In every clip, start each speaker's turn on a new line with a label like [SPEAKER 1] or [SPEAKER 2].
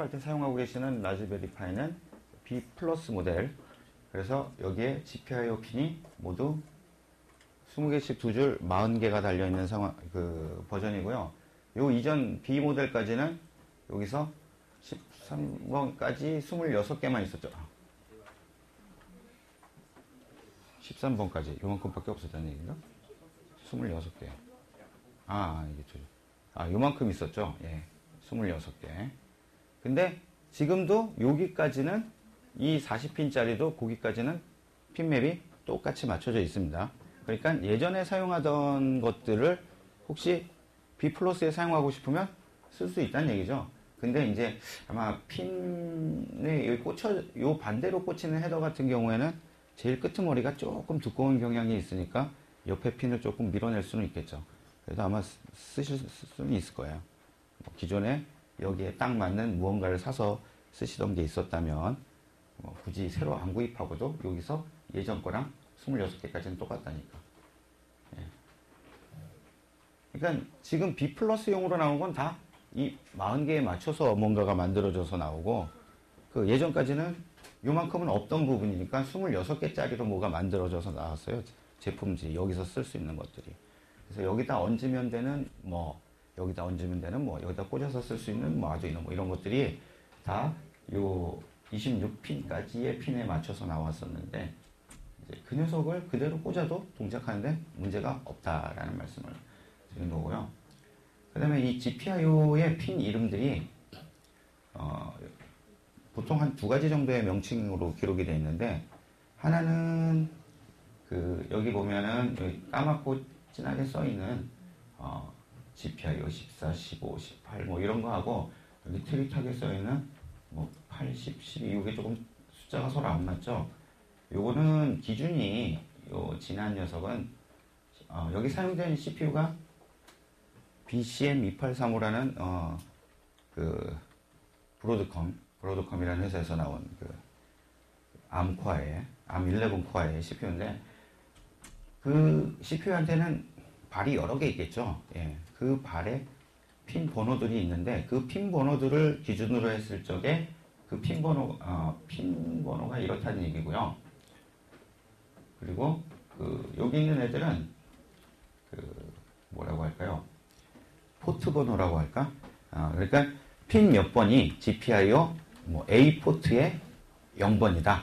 [SPEAKER 1] 학습할 때 사용하고 계시는 라즈베리 파이는 B 플러스 모델. 그래서 여기에 GPIO 핀이 모두 20개씩 두 줄 40개가 달려있는 상황, 버전이고요. 요 이전 B 모델까지는 여기서 13번까지 26개만 있었죠. 13번까지 요만큼밖에 없었다는 얘기인가? 26개. 이게 요만큼 있었죠. 예. 26개. 근데 지금도 여기까지는 이 40핀짜리도 거기까지는 핀맵이 똑같이 맞춰져 있습니다. 그러니까 예전에 사용하던 것들을 혹시 B 플러스에 사용하고 싶으면 쓸 수 있다는 얘기죠. 근데 이제 아마 핀에 요 반대로 꽂히는 헤더 같은 경우에는 제일 끄트머리가 조금 두꺼운 경향이 있으니까 옆에 핀을 조금 밀어낼 수는 있겠죠. 그래서 아마 쓰실 수는 있을 거예요. 기존에 여기에 딱 맞는 무언가를 사서 쓰시던 게 있었다면 굳이 새로 안 구입하고도 여기서 예전 거랑 26개까지는 똑같다니까. 예. 그러니까 지금 B 플러스용으로 나온 건 다 이 40개에 맞춰서 뭔가가 만들어져서 나오고, 그 예전까지는 요만큼은 없던 부분이니까 26개짜리로 뭐가 만들어져서 나왔어요. 제품지, 여기서 쓸 수 있는 것들이. 그래서 여기다 얹으면 되는 여기다 얹으면 되는 여기다 꽂아서 쓸 수 있는 아두이노 이런 것들이 다 요 26핀까지의 핀에 맞춰서 나왔었는데, 이제 그 녀석을 그대로 꽂아도 동작하는데 문제가 없다라는 말씀을 드린 거고요. 그 다음에 이 GPIO의 핀 이름들이 보통 한 2가지 정도의 명칭으로 기록이 되어 있는데, 하나는 여기 보면은 여기 까맣고 진하게 써 있는 GPIO 14, 15, 18 이런 거 하고, 여기 트릿하게 써 있는 80, 12 이게 조금 숫자가 서로 안 맞죠. 요거는 기준이 요 진한 녀석은 여기 사용된 CPU가 BCM283호라는 브로드컴이라는 회사에서 나온 ARM11 코어의 CPU인데, 그 CPU한테는 발이 여러 개 있겠죠. 예, 그 발에 핀 번호들이 있는데, 그 핀 번호들을 기준으로 했을 적에 그 핀 번호가 이렇다는 얘기고요. 그리고 여기 있는 애들은 뭐라고 할까요? 포트 번호라고 할까? 그러니까 핀 몇 번이 GPIO A 포트에 0번이다,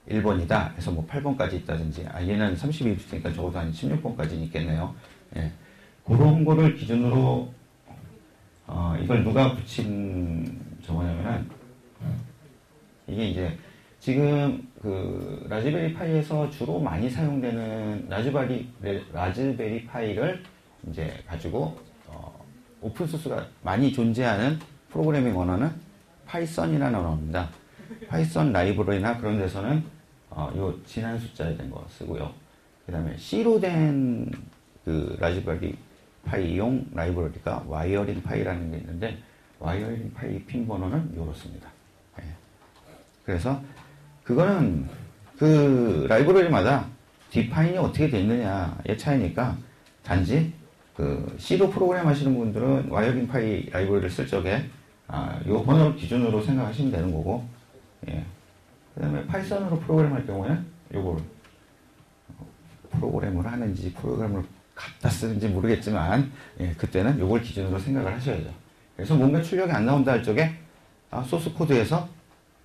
[SPEAKER 1] 1번이다 해서 8번까지 있다든지, 얘는 32비트니까 적어도 한 16번까지는 있겠네요. 예. 그런 거를 기준으로 이걸 누가 붙인 저거냐면은, 이게 이제 지금 라즈베리 파이에서 주로 많이 사용되는 라즈베리 파이를 이제 가지고 오픈소스가 많이 존재하는 프로그래밍 언어는 파이썬이라는 언어입니다. 파이썬 라이브러리나 그런 데서는 요 진한 숫자에 된 거 쓰고요. 그 다음에 C로 된 라즈베리 파이용 라이브러리가 와이어링 파이라는 게 있는데, 와이어링 파이 핀 번호는 요렇습니다. 예. 그래서 그거는 라이브러리마다 디파인이 어떻게 돼 있느냐의 차이니까, 단지 C로 프로그램 하시는 분들은 와이어링 파이 라이브러리를 쓸 적에 요 번호를 기준으로 생각하시면 되는 거고, 예. 그 다음에 파이썬으로 프로그램 할 경우에는 요거를 프로그램을 하는지 프로그램을 갖다 쓰는지 모르겠지만, 예, 그때는 요걸 기준으로 생각을 하셔야죠. 그래서 뭔가 출력이 안 나온다 할 적에 소스 코드에서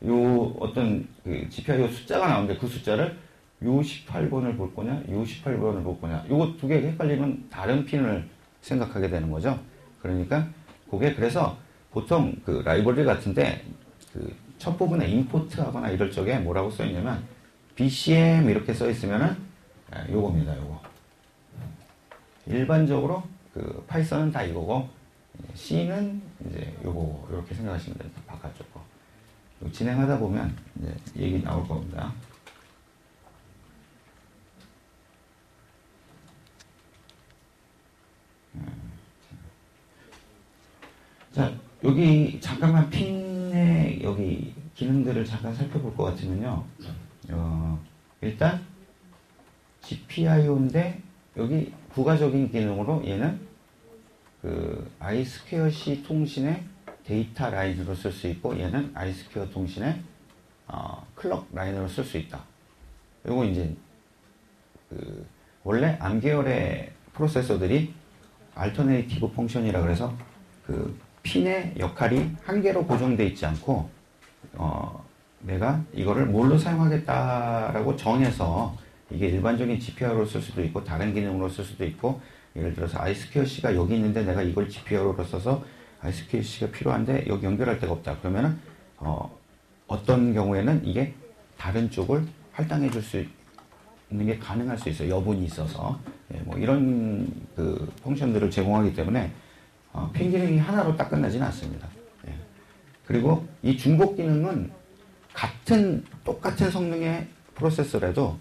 [SPEAKER 1] 요 어떤 GPIO 숫자가 나오는데, 그 숫자를 요 18번을 볼 거냐, 요 18번을 볼 거냐, 요거 두 개 헷갈리면 다른 핀을 생각하게 되는 거죠. 그러니까 그래서 보통 라이브러리 같은데 첫 부분에 임포트 하거나 이럴 적에 뭐라고 써 있냐면 BCM 이렇게 써 있으면은 요겁니다. 요거 일반적으로 파이썬은 다 이거고, C는 이제 요거 이렇게 생각하시면 됩니다. 바깥쪽 거. 진행하다 보면 이제 얘기 나올 겁니다. 자, 여기 잠깐만 핀의 여기 기능들을 잠깐 살펴볼 것 같으면요. 일단 GPIO인데 여기 부가적인 기능으로 얘는 I2C 통신의 데이터 라인으로 쓸 수 있고 얘는 아이스퀘어 통신의 클럭 라인으로 쓸 수 있다. 요거 이제 원래 암 계열의 프로세서들이 알터네이티브 펑션이라 그래서 핀의 역할이 한 개로 고정되어 있지 않고 내가 이거를 뭘로 사용하겠다라고 정해서 이게 일반적인 GPIO로 쓸 수도 있고 다른 기능으로 쓸 수도 있고 예를 들어서 아이스퀘어 C가 여기 있는데 내가 이걸 GPIO로 써서 아이스퀘어 C가 필요한데 여기 연결할 데가 없다. 그러면은 어떤 경우에는 이게 다른 쪽을 할당해 줄 수 있는 게 가능할 수 있어요. 여분이 있어서 뭐 이런 펑션들을 제공하기 때문에 핀 기능이 하나로 딱 끝나지는 않습니다. 그리고 이 중복 기능은 똑같은 성능의 프로세서라도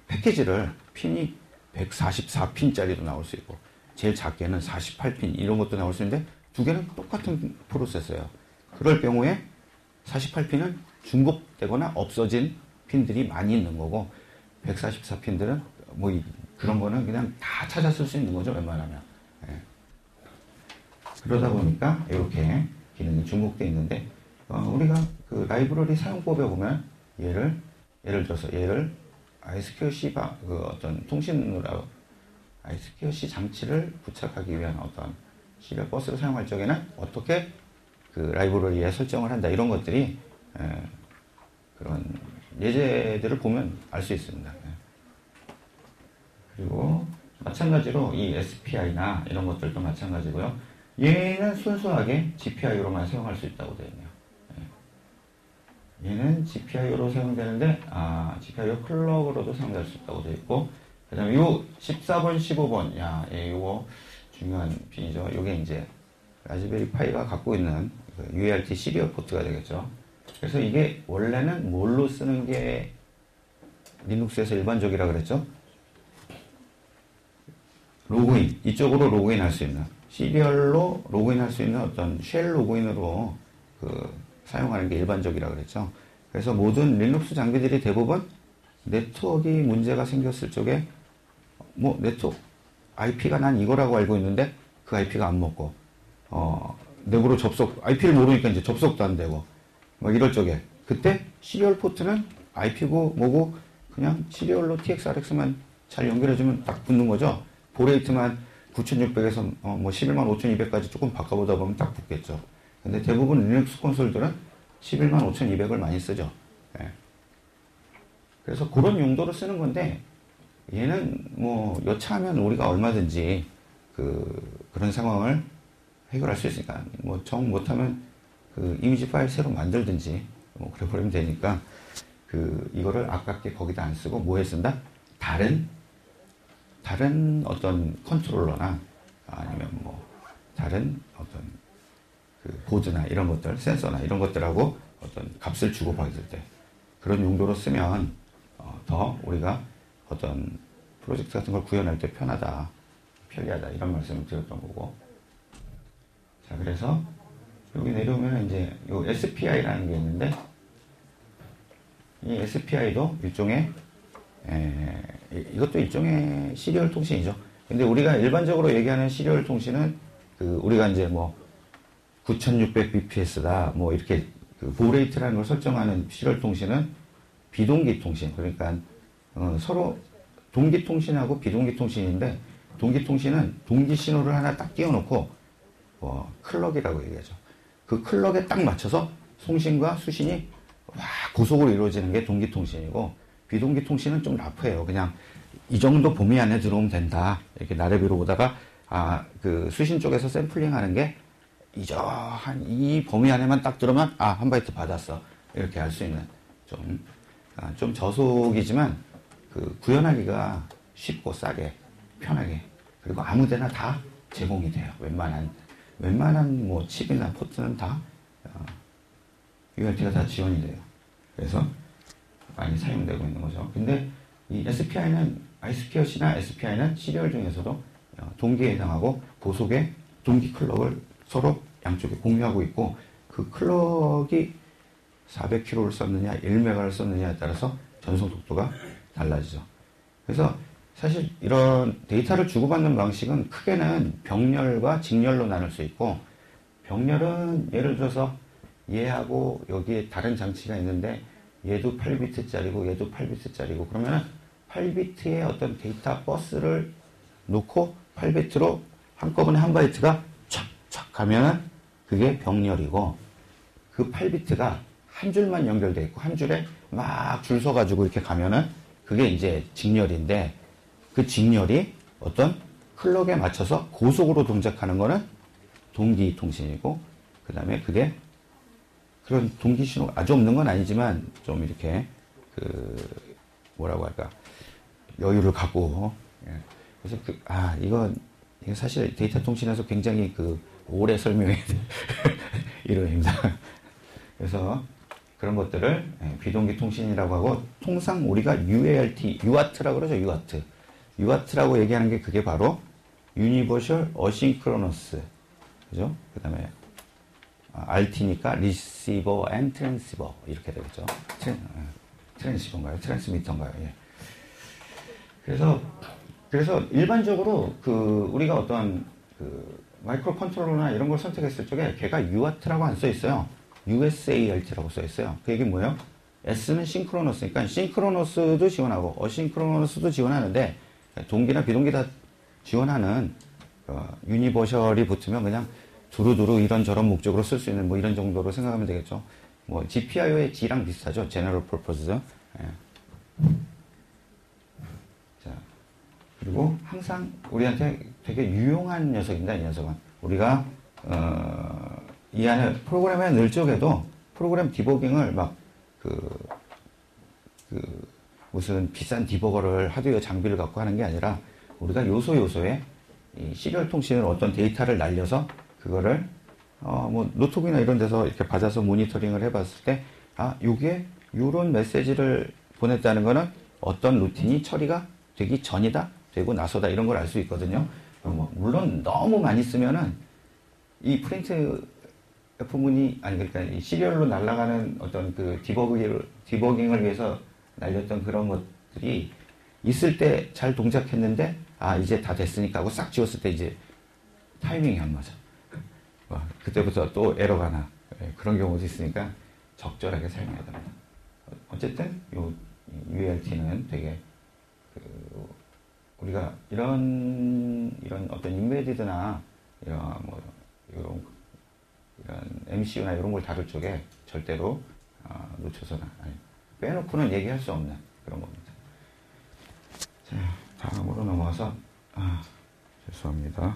[SPEAKER 1] 패키지를 핀이 144핀짜리도 나올 수 있고 제일 작게는 48핀 이런 것도 나올 수 있는데 두 개는 똑같은 프로세서예요. 그럴 경우에 48핀은 중복되거나 없어진 핀들이 많이 있는 거고 144핀들은 뭐 그런 거는 그냥 다 찾아 쓸 수 있는 거죠. 웬만하면. 그러다 보니까 이렇게 기능이 중복되어 있는데 우리가 라이브러리 사용법에 보면 예를 들어서 얘를 아이스퀘어 C 어떤 통신으로 아이스퀘어 C 장치를 부착하기 위한 어떤 시리얼 버스를 사용할 적에는 어떻게 라이브러리에 설정을 한다 이런 것들이 그런 예제들을 보면 알 수 있습니다. 그리고 마찬가지로 이 SPI나 이런 것들도 마찬가지고요. 얘는 순수하게 GPIO로만 사용할 수 있다고 되어 있네요. 얘는 GPIO로 사용되는데 GPIO 클럭으로도 사용될 수 있다고 되어 있고 그 다음에 요 14번 15번 요거 중요한 핀이죠. 요게 이제 라즈베리 파이가 갖고 있는 UART 시리얼 포트가 되겠죠. 그래서 이게 원래는 뭘로 쓰는 게 리눅스에서 일반적이라 그랬죠? 로그인, 이쪽으로 로그인 할 수 있는 시리얼로 로그인 할 수 있는 어떤 쉘 로그인으로 사용하는 게 일반적이라 그랬죠. 그래서 모든 리눅스 장비들이 대부분 네트워크 문제가 생겼을 적에 뭐 네트워크 IP가 난 이거라고 알고 있는데 그 IP가 안 먹고 내부로 IP를 모르니까 이제 접속도 안 되고 뭐 이럴 적에 그때 시리얼 포트는 IP고 뭐고 그냥 시리얼로 TX-RX만 잘 연결해주면 딱 붙는 거죠. 보레이트만 9600에서 뭐 115,200까지 조금 바꿔보다 보면 딱 붙겠죠. 근데 대부분 리눅스 콘솔들은 115,200을 많이 쓰죠. 그래서 그런 용도로 쓰는 건데 얘는 뭐 여차하면 우리가 얼마든지 그런 상황을 해결할 수 있으니까 뭐 정 못하면 이미지 파일 새로 만들든지 뭐 그래 버리면 되니까 이거를 아깝게 거기다 안 쓰고 뭐에 쓴다? 다른 어떤 컨트롤러나 아니면 뭐 다른 어떤 보드나 이런 것들, 센서나 이런 것들하고 어떤 값을 주고받을 때 그런 용도로 쓰면 더 우리가 어떤 프로젝트 같은 걸 구현할 때 편리하다 이런 말씀을 드렸던 거고. 자, 그래서 여기 내려오면 이제 요 SPI라는 게 있는데 이 SPI도 일종의 이것도 일종의 시리얼 통신이죠. 근데 우리가 일반적으로 얘기하는 시리얼 통신은 우리가 이제 뭐 9600bps다 뭐 이렇게 보레이트라는 걸 설정하는 시리얼 통신은 비동기 통신, 그러니까 서로 동기 통신하고 비동기 통신인데 동기 통신은 동기 신호를 하나 딱 띄워놓고 클럭이라고 얘기하죠. 그 클럭에 딱 맞춰서 송신과 수신이 고속으로 이루어지는 게 동기 통신이고 비동기 통신은 좀 라프해요. 그냥 이 정도 범위 안에 들어오면 된다. 이렇게 나래비로 보다가 수신 쪽에서 샘플링 하는 게 이 범위 안에만 딱 들어오면 한 바이트 받았어. 이렇게 할 수 있는 좀 저속이지만 구현하기가 쉽고 싸게 편하게 그리고 아무데나 다 제공이 돼요. 웬만한 뭐 칩이나 포트는 다 UART가 다 지원이 돼요. 그래서 많이 사용되고 있는 거죠. 근데 이 SPI는 아이스퀘어 C나 SPI는 시리얼 중에서도 동기에 해당하고 고속의 동기 클럭을 서로 양쪽에 공유하고 있고 그 클럭이 400kH를 썼느냐 1메가를 썼느냐에 따라서 전송 속도가 달라지죠. 그래서 사실 이런 데이터를 주고받는 방식은 크게는 병렬과 직렬로 나눌 수 있고 병렬은 예를 들어서 얘하고 여기에 다른 장치가 있는데 얘도 8비트짜리고 얘도 8비트짜리고 그러면은 8비트의 어떤 데이터 버스를 놓고 8비트로 한꺼번에 한 바이트가 촥촥 가면은 그게 병렬이고 그 8비트가 한 줄만 연결되어 있고 한 줄에 막 줄 서가지고 이렇게 가면은 그게 이제 직렬인데 그 직렬이 어떤 클럭에 맞춰서 고속으로 동작하는 거는 동기 통신이고 그 다음에 그게 그런 동기 신호 아주 없는 건 아니지만 좀 이렇게 그 뭐라고 할까 여유를 갖고 예. 그래서 이거 사실 데이터 통신에서 굉장히 그 오래 설명해야 돼 이론입니다. 그래서 그런 것들을 비동기 통신이라고 하고 통상 우리가 UART라고 그러죠. UART라고 얘기하는 게 그게 바로 Universal Asynchronous 그죠? 그 다음에 RT니까 Receiver and Transceiver 이렇게 되겠죠. 트랜시버인가요? 트랜스미터인가요? 예. 그래서 일반적으로 우리가 어떤 마이크로 컨트롤러나 이런 걸 선택했을 적에 걔가 UART라고 안 써 있어요. USART라고 써 있어요. 그 얘기 뭐예요? S는 싱크로너스니까 싱크로너스도 지원하고 어싱크로너스도 지원하는데 동기나 비동기 다 지원하는 유니버셜이 붙으면 그냥 두루두루 이런저런 목적으로 쓸 수 있는 뭐 이런 정도로 생각하면 되겠죠. 뭐 GPIO의 G랑 비슷하죠. General Purpose. 예. 자, 그리고 항상 우리한테 되게 유용한 녀석입니다. 이 녀석은 우리가 이 안에 프로그램에 넣을 적에도 프로그램 디버깅을 막 무슨 비싼 디버거를 하드웨어 장비를 갖고 하는 게 아니라 우리가 요소요소에 이 시리얼 통신으로 어떤 데이터를 날려서 그거를 뭐 노트북이나 이런 데서 이렇게 받아서 모니터링을 해봤을 때 요게 요런 메시지를 보냈다는 거는 어떤 루틴이 처리가 되기 전이다, 되고 나서다 이런 걸 알 수 있거든요. 물론 너무 많이 쓰면은 이 프린트 F문이 그러니까 이 시리얼로 날아가는 어떤 그 디버깅을 위해서 날렸던 그런 것들이 있을 때 잘 동작했는데 이제 다 됐으니까 하고 싹 지웠을 때 이제 타이밍이 안 맞아. 그때부터 또 에러가 나. 그런 경우도 있으니까 적절하게 사용해야 됩니다. 어쨌든 요 UART는 되게 우리가 이런 어떤 인베디드나 이런 MCU나 이런 걸 다룰 적에 절대로 놓쳐서는 빼놓고는 얘기할 수 없는 그런 겁니다. 자, 다음으로 넘어가서 죄송합니다.